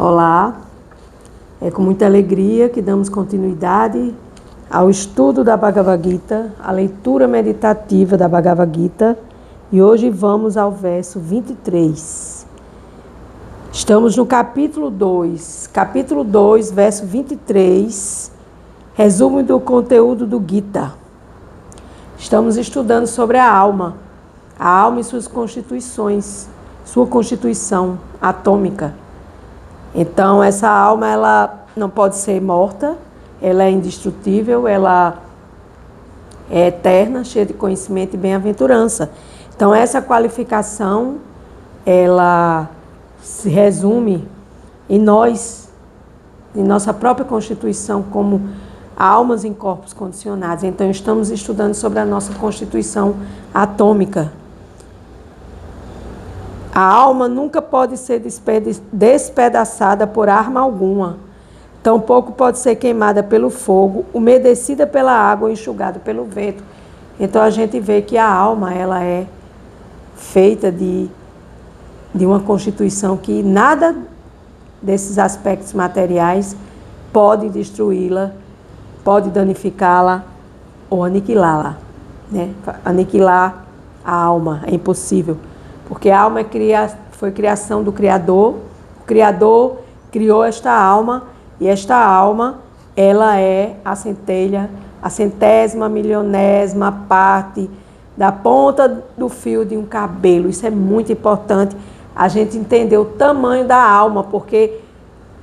Olá, é com muita alegria que damos continuidade ao estudo da Bhagavad Gita, a leitura meditativa da Bhagavad Gita, e hoje vamos ao verso 23. Estamos no capítulo 2, verso 23, resumo do conteúdo do Gita. Estamos estudando sobre a alma e suas constituições, sua constituição atômica. Então, essa alma, ela não pode ser morta, ela é indestrutível, ela é eterna, cheia de conhecimento e bem-aventurança. Então, essa qualificação, ela se resume em nós, em nossa própria constituição, como almas em corpos condicionados. Então, estamos estudando sobre a nossa constituição atômica. A alma nunca pode ser despedaçada por arma alguma, tampouco pode ser queimada pelo fogo, umedecida pela água ou enxugada pelo vento. Então a gente vê que a alma, ela é feita de uma constituição que nada desses aspectos materiais pode destruí-la, pode danificá-la ou aniquilá-la, né? Aniquilar a alma é impossível. Porque a alma foi criação do Criador, o Criador criou esta alma, e esta alma, ela é a centésima, milionésima parte da ponta do fio de um cabelo. Isso é muito importante, a gente entender o tamanho da alma, porque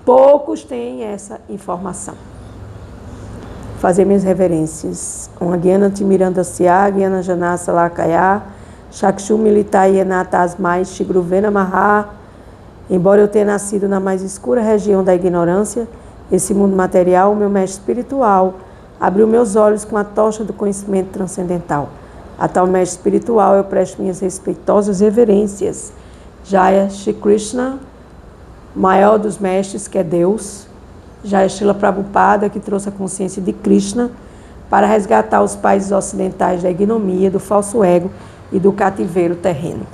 poucos têm essa informação. Vou fazer minhas reverências. Gyana Timiranda Sya, Gyana Janasa Lakaya, Chakshu Militai Enatasmai Shigruvena Maha. Embora eu tenha nascido na mais escura região da ignorância, esse mundo material, o meu mestre espiritual abriu meus olhos com a tocha do conhecimento transcendental. A tal mestre espiritual eu presto minhas respeitosas reverências. Jaya Shri Krishna, maior dos mestres, que é Deus. Jaya Srila Prabhupada, que trouxe a consciência de Krishna para resgatar os países ocidentais da ignomia, do falso ego e do cativeiro terreno.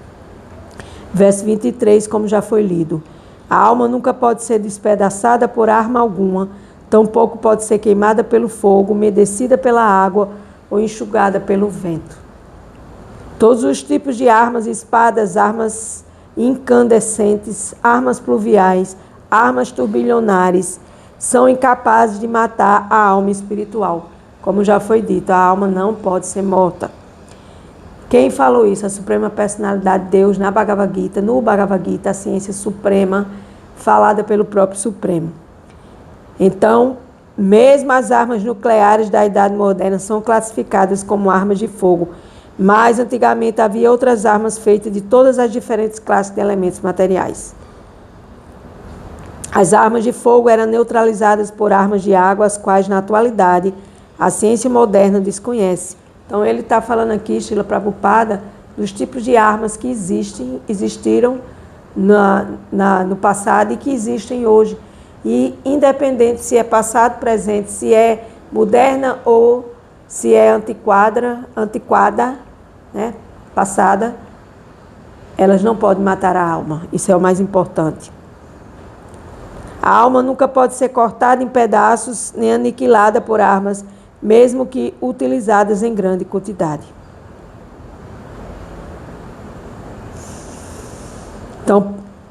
Verso 23, como já foi lido. A alma nunca pode ser despedaçada por arma alguma, tampouco pode ser queimada pelo fogo, umedecida pela água ou enxugada pelo vento. Todos os tipos de armas, espadas, armas incandescentes, armas pluviais, armas turbilhonares, são incapazes de matar a alma espiritual. Como já foi dito, a alma não pode ser morta. Quem falou isso? A Suprema Personalidade de Deus na Bhagavad Gita, no Bhagavad Gita, a ciência suprema, falada pelo próprio Supremo. Então, mesmo as armas nucleares da Idade Moderna são classificadas como armas de fogo, mas antigamente havia outras armas feitas de todas as diferentes classes de elementos materiais. As armas de fogo eram neutralizadas por armas de água, as quais, na atualidade, a ciência moderna desconhece. Então, ele está falando aqui, Srila Prabhupada, dos tipos de armas que existiram no passado e que existem hoje. E, independente se é passado, presente, se é moderna ou se é antiquada, né, passada, elas não podem matar a alma. Isso é o mais importante. A alma nunca pode ser cortada em pedaços nem aniquilada por armas, mesmo que utilizadas em grande quantidade.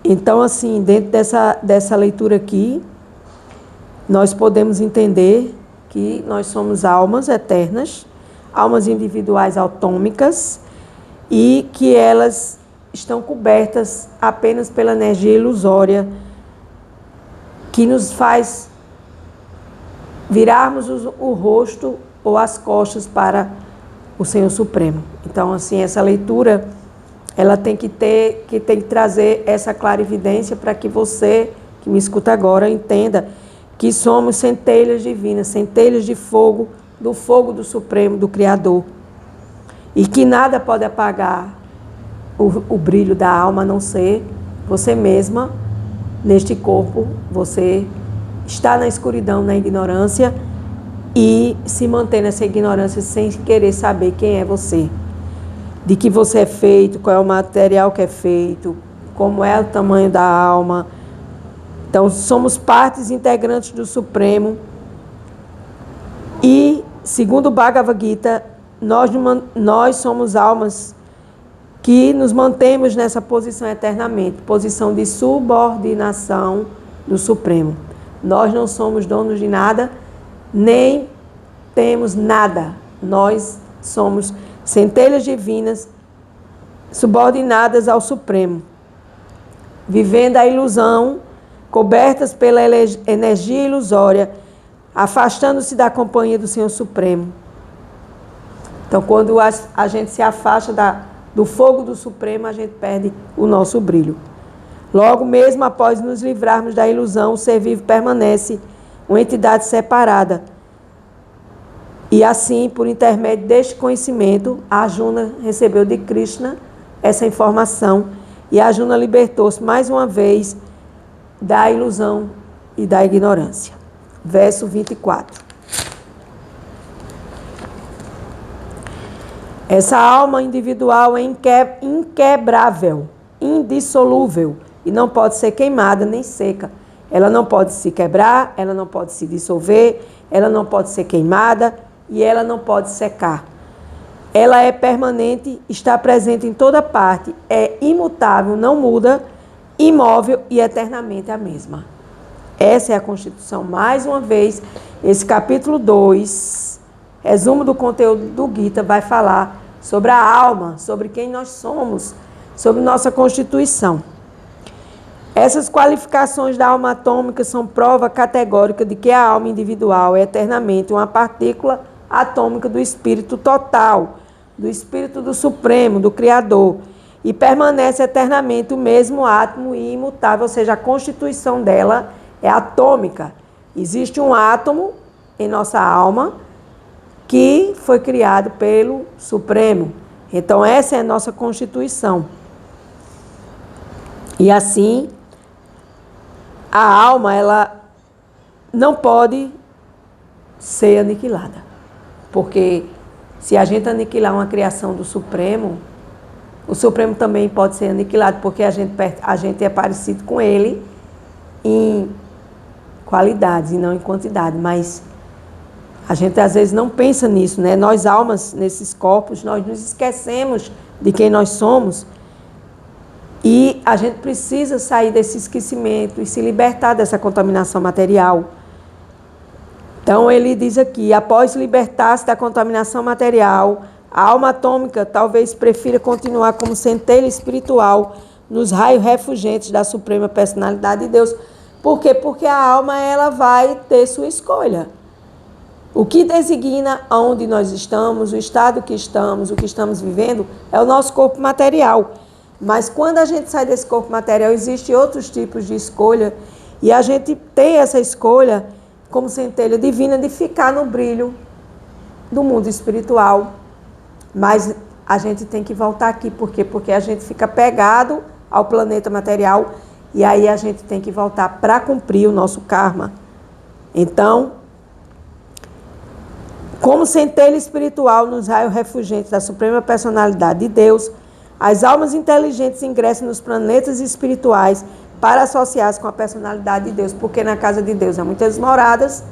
Então assim, dentro dessa leitura aqui, nós podemos entender que nós somos almas eternas, almas individuais atômicas, e que elas estão cobertas apenas pela energia ilusória que nos faz virarmos o rosto ou as costas para o Senhor Supremo. Então, assim, essa leitura, ela tem que trazer essa clarividência para que você, que me escuta agora, entenda que somos centelhas divinas, centelhas de fogo, do fogo do Supremo, do Criador. E que nada pode apagar o brilho da alma, a não ser você mesma, neste corpo, você está na escuridão, na ignorância, e se manter nessa ignorância sem querer saber quem é você, de que você é feito, qual é o material que é feito, como é o tamanho da alma, Então, somos partes integrantes do Supremo e, segundo o Bhagavad Gita, nós somos almas que nos mantemos nessa posição eternamente, posição de subordinação do Supremo. Nós não somos donos de nada, nem temos nada. Nós somos centelhas divinas subordinadas ao Supremo, vivendo a ilusão, cobertas pela energia ilusória, afastando-se da companhia do Senhor Supremo. Então, quando a gente se afasta do fogo do Supremo, a gente perde o nosso brilho. Logo, mesmo após nos livrarmos da ilusão, o ser vivo permanece uma entidade separada. E assim, por intermédio deste conhecimento, a Arjuna recebeu de Krishna essa informação e a Arjuna libertou-se mais uma vez da ilusão e da ignorância. Verso 24. Essa alma individual é inquebrável, indissolúvel e não pode ser queimada nem seca. Ela não pode se quebrar, ela não pode se dissolver, ela não pode ser queimada e ela não pode secar. Ela é permanente, está presente em toda parte, é imutável, não muda, imóvel e eternamente a mesma. Essa é a Constituição. Mais uma vez, esse capítulo 2, resumo do conteúdo do Gita, vai falar sobre a alma, sobre quem nós somos, sobre nossa Constituição. Essas qualificações da alma atômica são prova categórica de que a alma individual é eternamente uma partícula atômica do espírito total, do espírito do Supremo, do Criador, e permanece eternamente o mesmo átomo e imutável, ou seja, a constituição dela é atômica. Existe um átomo em nossa alma que foi criado pelo Supremo. Então, essa é a nossa constituição. E assim, a alma, ela não pode ser aniquilada. Porque se a gente aniquilar uma criação do Supremo, o Supremo também pode ser aniquilado, porque a gente é parecido com ele em qualidades e não em quantidade. Mas a gente às vezes não pensa nisso, né? Nós almas, nesses corpos, nós nos esquecemos de quem nós somos. E a gente precisa sair desse esquecimento e se libertar dessa contaminação material. Então, ele diz aqui, após libertar-se da contaminação material, a alma atômica talvez prefira continuar como centelha espiritual nos raios refulgentes da Suprema Personalidade de Deus. Por quê? Porque a alma, ela vai ter sua escolha. O que designa onde nós estamos, o estado que estamos, o que estamos vivendo, é o nosso corpo material. Mas quando a gente sai desse corpo material, existem outros tipos de escolha, e a gente tem essa escolha como centelha divina de ficar no brilho do mundo espiritual. Mas a gente tem que voltar aqui. Por quê? Porque a gente fica pegado ao planeta material e aí a gente tem que voltar para cumprir o nosso karma. Então, como centelha espiritual nos raios refulgentes da Suprema Personalidade de Deus, as almas inteligentes ingressam nos planetas espirituais para associar-se com a personalidade de Deus, porque na casa de Deus há muitas moradas,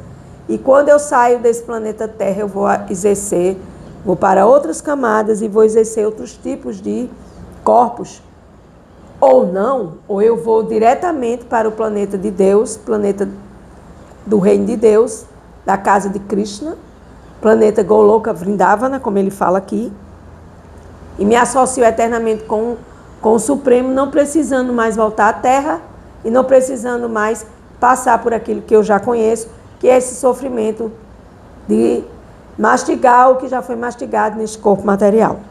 e quando eu saio desse planeta Terra, eu vou para outras camadas e vou exercer outros tipos de corpos. Ou não, ou eu vou diretamente para o planeta de Deus, planeta do reino de Deus, da casa de Krishna, planeta Goloka Vrindavana, como ele fala aqui, e me associo eternamente com o Supremo, não precisando mais voltar à Terra e não precisando mais passar por aquilo que eu já conheço, que é esse sofrimento de mastigar o que já foi mastigado neste corpo material.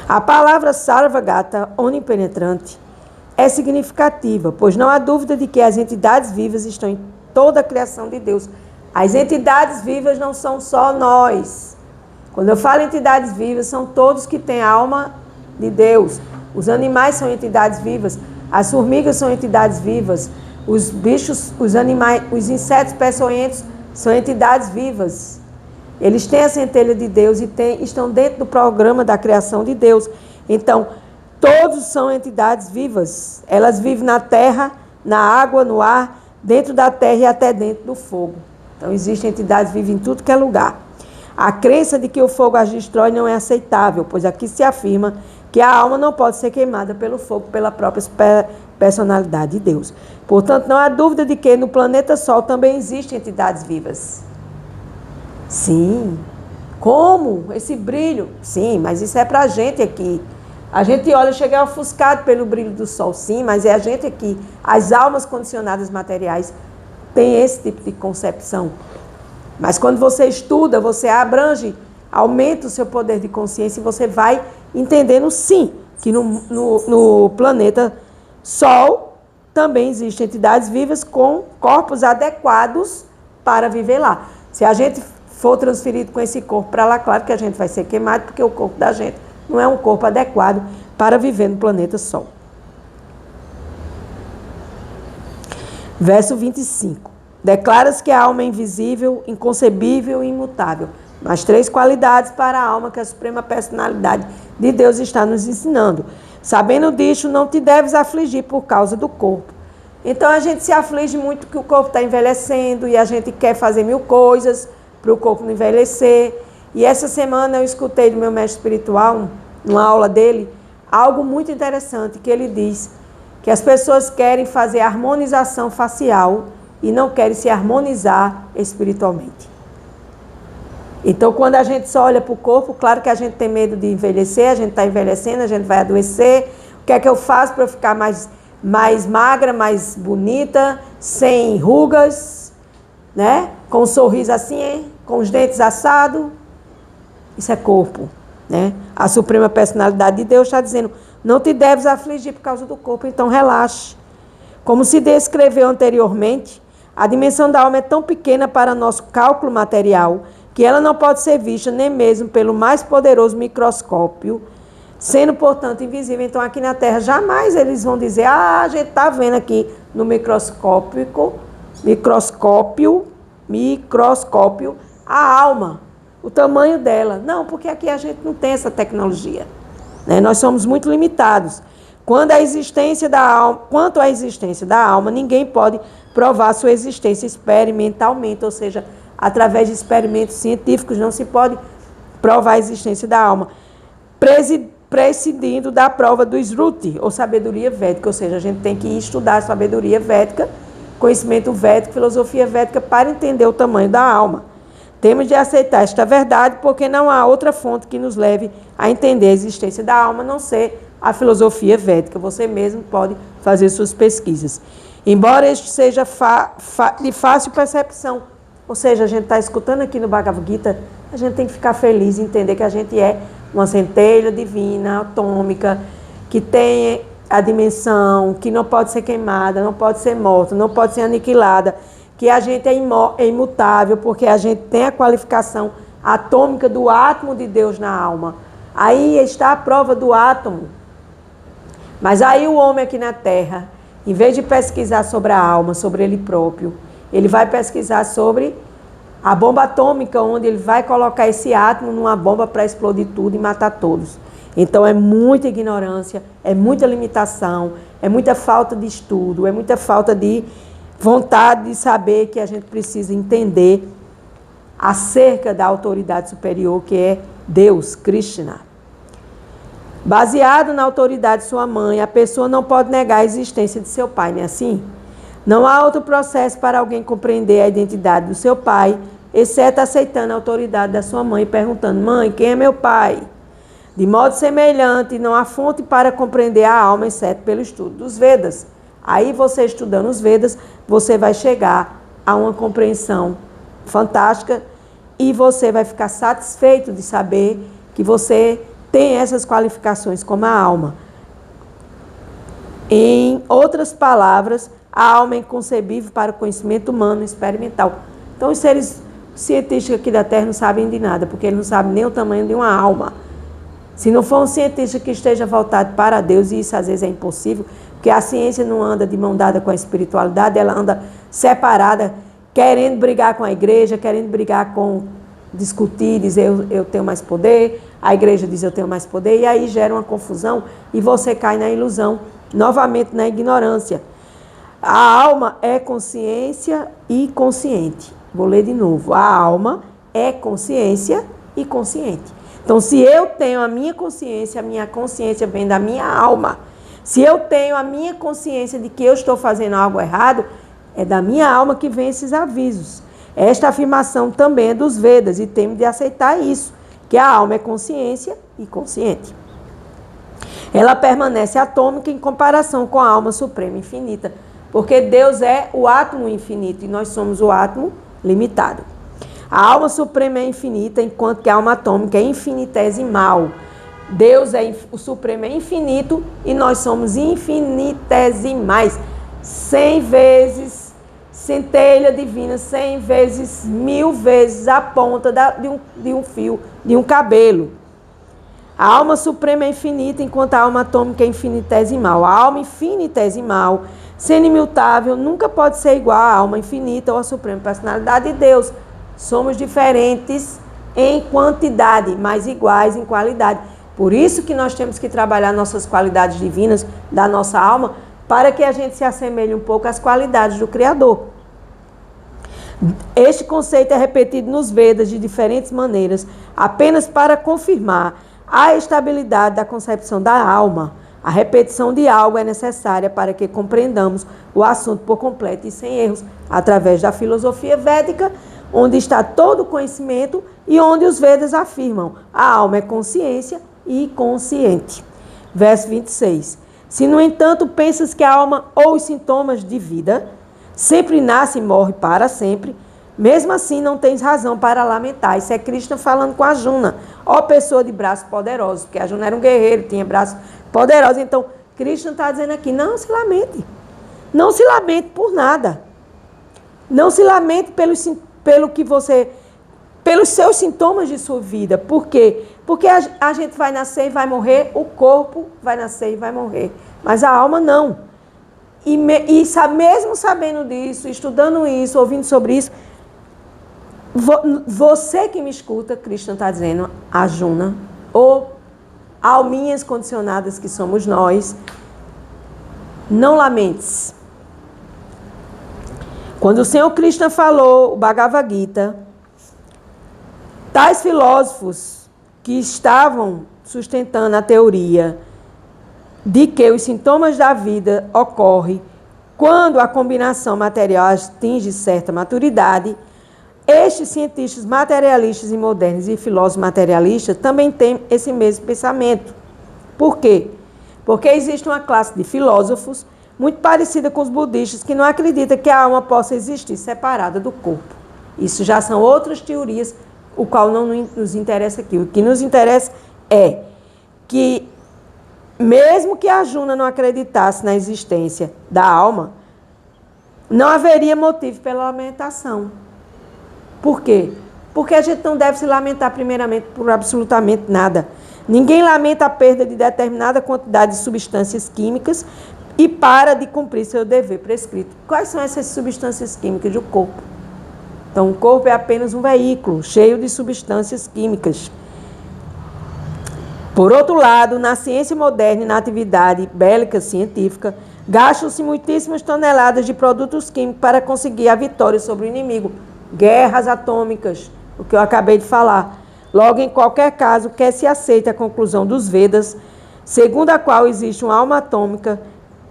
A palavra Sarvagata, onipenetrante, é significativa, pois não há dúvida de que as entidades vivas estão em toda a criação de Deus. As entidades vivas não são só nós. Quando eu falo entidades vivas, são todos que têm alma de Deus. Os animais são entidades vivas, as formigas são entidades vivas, os bichos, os animais, os insetos peçonhentos são entidades vivas. Eles têm a centelha de Deus e estão dentro do programa da criação de Deus. Então, Todos são entidades vivas. Elas vivem na terra, na água, no ar, dentro da terra e até dentro do fogo. Então, existem entidades vivas em tudo que é lugar. A crença de que o fogo as destrói não é aceitável, pois aqui se afirma que a alma não pode ser queimada pelo fogo, pela própria personalidade de Deus. Portanto, não há dúvida de que no planeta Sol também existem entidades vivas. Sim. Como? Esse brilho? Sim, mas isso é para a gente aqui. A gente olha, chega ofuscado pelo brilho do Sol, sim, mas é a gente aqui. As almas condicionadas materiais têm esse tipo de concepção. Mas quando você estuda, você abrange, aumenta o seu poder de consciência e você vai entendendo, sim, que no planeta Sol também existem entidades vivas com corpos adequados para viver lá. Se a gente for transferido com esse corpo para lá, claro que a gente vai ser queimado, porque o corpo da gente não é um corpo adequado para viver no planeta Sol. Verso 25. Declara-se que a alma é invisível, inconcebível e imutável. Mas 3 qualidades para a alma que a Suprema Personalidade de Deus está nos ensinando. Sabendo disso, não te deves afligir por causa do corpo. Então a gente se aflige muito que o corpo está envelhecendo e a gente quer fazer 1000 coisas para o corpo não envelhecer. E essa semana eu escutei do meu mestre espiritual, numa aula dele, algo muito interessante, que ele diz que as pessoas querem fazer harmonização facial e não querem se harmonizar espiritualmente. Então, quando a gente só olha para o corpo, claro que a gente tem medo de envelhecer, a gente está envelhecendo, a gente vai adoecer. O que é que eu faço para eu ficar mais magra, mais bonita, sem rugas, né? Com um sorriso assim, hein? Com os dentes assados? Isso é corpo, né? A Suprema Personalidade de Deus está dizendo, não te deves afligir por causa do corpo, então relaxe. Como se descreveu anteriormente, a dimensão da alma é tão pequena para nosso cálculo material que ela não pode ser vista nem mesmo pelo mais poderoso microscópio, sendo, portanto, invisível. Então, aqui na Terra, jamais eles vão dizer, a gente está vendo aqui no microscópio a alma, o tamanho dela. Não, porque aqui a gente não tem essa tecnologia, né? Nós somos muito limitados. Quanto à existência da alma, ninguém pode provar sua existência experimentalmente, ou seja, através de experimentos científicos, não se pode provar a existência da alma, prescindindo da prova do Sruti, ou sabedoria védica, ou seja, a gente tem que estudar a sabedoria védica, conhecimento védico, filosofia védica, para entender o tamanho da alma. Temos de aceitar esta verdade, porque não há outra fonte que nos leve a entender a existência da alma, a não ser a filosofia védica. Você mesmo pode fazer suas pesquisas. Embora este seja de fácil percepção, ou seja, a gente está escutando aqui no Bhagavad Gita, a gente tem que ficar feliz e entender que a gente é uma centelha divina, atômica, que tem a dimensão, que não pode ser queimada, não pode ser morta, não pode ser aniquilada, que a gente é imutável, porque a gente tem a qualificação atômica do átomo de Deus na alma. Aí está a prova do átomo. Mas aí o homem aqui na Terra, em vez de pesquisar sobre a alma, sobre ele próprio, ele vai pesquisar sobre a bomba atômica, onde ele vai colocar esse átomo numa bomba para explodir tudo e matar todos. Então é muita ignorância, é muita limitação, é muita falta de estudo, é muita falta de vontade de saber que a gente precisa entender acerca da autoridade superior que é Deus, Krishna. Baseado na autoridade de sua mãe, a pessoa não pode negar a existência de seu pai, não é assim? Não há outro processo para alguém compreender a identidade do seu pai, exceto aceitando a autoridade da sua mãe e perguntando, mãe, quem é meu pai? De modo semelhante, não há fonte para compreender a alma, exceto pelo estudo dos Vedas. Aí você estudando os Vedas, você vai chegar a uma compreensão fantástica e você vai ficar satisfeito de saber que você tem essas qualificações como a alma. Em outras palavras, a alma é inconcebível para o conhecimento humano experimental. Então os seres cientistas aqui da Terra não sabem de nada, porque eles não sabem nem o tamanho de uma alma. Se não for um cientista que esteja voltado para Deus, e isso às vezes é impossível, porque a ciência não anda de mão dada com a espiritualidade, ela anda separada, querendo brigar com a igreja, querendo brigar com discutir, dizer eu tenho mais poder, a igreja diz eu tenho mais poder, e aí gera uma confusão e você cai na ilusão, novamente na ignorância. A alma é consciência e consciente. Vou ler de novo. A alma é consciência e consciente. Então, se eu tenho a minha consciência vem da minha alma. Se eu tenho a minha consciência de que eu estou fazendo algo errado, é da minha alma que vem esses avisos. Esta afirmação também é dos Vedas e temos de aceitar isso, que a alma é consciência e consciente. Ela permanece atômica em comparação com a alma suprema infinita, porque Deus é o átomo infinito e nós somos o átomo limitado. A alma suprema é infinita, enquanto que a alma atômica é infinitesimal. Deus o supremo é infinito e nós somos infinitesimais. 100 vezes centelha divina, 100 vezes, 1000 vezes a ponta de um fio, de um cabelo. A alma suprema é infinita, enquanto a alma atômica é infinitesimal. A alma infinitesimal, sendo imutável, nunca pode ser igual à alma infinita ou à suprema personalidade de Deus. Somos diferentes em quantidade, mas iguais em qualidade. Por isso que nós temos que trabalhar nossas qualidades divinas da nossa alma, para que a gente se assemelhe um pouco às qualidades do Criador. Este conceito é repetido nos Vedas de diferentes maneiras, apenas para confirmar a estabilidade da concepção da alma. A repetição de algo é necessária para que compreendamos o assunto por completo e sem erros, através da filosofia védica, onde está todo o conhecimento e onde os Vedas afirmam: a alma é consciência e consciente. Verso 26. Se, no entanto, pensas que a alma ou os sintomas de vida sempre nasce e morre para sempre, mesmo assim não tens razão para lamentar. Isso é Krishna falando com a Arjuna, ó pessoa de braços poderosos, porque a Arjuna era um guerreiro, tinha braços poderosos. Então, Krishna está dizendo aqui, não se lamente. Não se lamente por nada. Não se lamente pelos seus sintomas de sua vida. Por quê? Porque a gente vai nascer e vai morrer, o corpo vai nascer e vai morrer, mas a alma não. Mesmo sabendo disso, estudando isso, ouvindo sobre isso, você que me escuta, Krishna está dizendo, Arjuna, ou alminhas condicionadas que somos nós, não lamentes. Quando o Senhor Krishna falou o Bhagavad Gita, tais filósofos que estavam sustentando a teoria de que os sintomas da vida ocorrem quando a combinação material atinge certa maturidade, estes cientistas materialistas e modernos e filósofos materialistas também têm esse mesmo pensamento. Por quê? Porque existe uma classe de filósofos muito parecida com os budistas que não acredita que a alma possa existir separada do corpo. Isso já são outras teorias, o qual não nos interessa aqui. O que nos interessa é que, mesmo que a Arjuna não acreditasse na existência da alma, não haveria motivo pela lamentação. Por quê? Porque a gente não deve se lamentar primeiramente por absolutamente nada. Ninguém lamenta a perda de determinada quantidade de substâncias químicas e para de cumprir seu dever prescrito. Quais são essas substâncias químicas do corpo? Então, o corpo é apenas um veículo cheio de substâncias químicas. Por outro lado, na ciência moderna e na atividade bélica científica, gastam-se muitíssimas toneladas de produtos químicos para conseguir a vitória sobre o inimigo. Guerras atômicas, o que eu acabei de falar. Logo, em qualquer caso, quer se aceite a conclusão dos Vedas, segundo a qual existe uma alma atômica,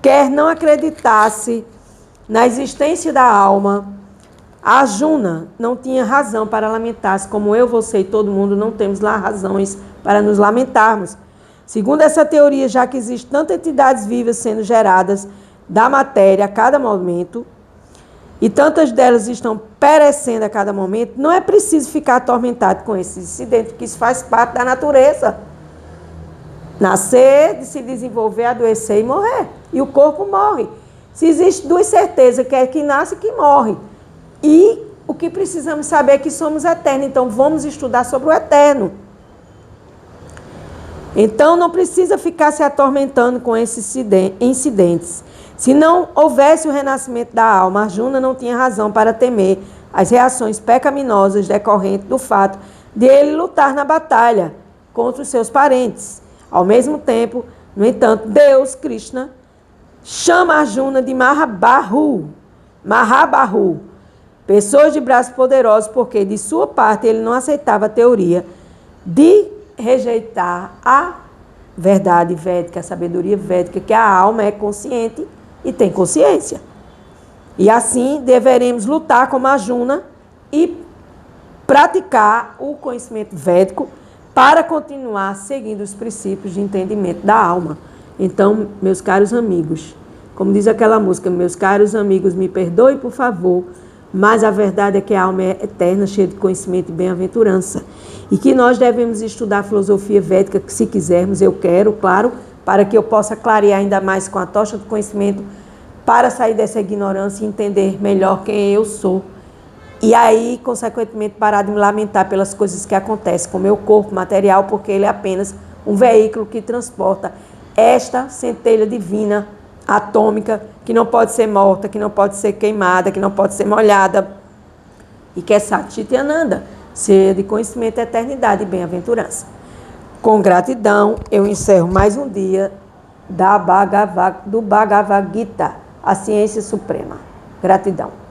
quer não acreditasse na existência da alma, a Arjuna não tinha razão para lamentar-se, como eu, você e todo mundo não temos lá razões para nos lamentarmos. Segundo essa teoria, já que existem tantas entidades vivas sendo geradas da matéria a cada momento, e tantas delas estão perecendo a cada momento, não é preciso ficar atormentado com esse incidente, porque isso faz parte da natureza. Nascer, de se desenvolver, adoecer e morrer. E o corpo morre. Se existe duas certezas, que é que nasce e que morre. E o que precisamos saber é que somos eternos. Então, vamos estudar sobre o eterno. Então, não precisa ficar se atormentando com esses incidentes. Se não houvesse o renascimento da alma, Arjuna não tinha razão para temer as reações pecaminosas decorrentes do fato de ele lutar na batalha contra os seus parentes. Ao mesmo tempo, no entanto, Deus, Krishna, chama Arjuna de Mahabahu, pessoas de braços poderosos, porque de sua parte ele não aceitava a teoria de rejeitar a verdade védica, a sabedoria védica, que a alma é consciente e tem consciência. E assim deveremos lutar como Arjuna e praticar o conhecimento védico para continuar seguindo os princípios de entendimento da alma. Então, meus caros amigos, como diz aquela música, meus caros amigos, me perdoem, por favor, mas a verdade é que a alma é eterna, cheia de conhecimento e bem-aventurança. E que nós devemos estudar a filosofia védica, se quisermos, eu quero, claro, para que eu possa clarear ainda mais com a tocha do conhecimento, para sair dessa ignorância e entender melhor quem eu sou. E aí, consequentemente, parar de me lamentar pelas coisas que acontecem com o meu corpo material, porque ele é apenas um veículo que transporta esta centelha divina, atômica, que não pode ser morta, que não pode ser queimada, que não pode ser molhada, e que é Satchit Ananda, cheia de conhecimento, eternidade e bem-aventurança. Com gratidão, eu encerro mais um dia do Bhagavad Gita, a ciência suprema. Gratidão.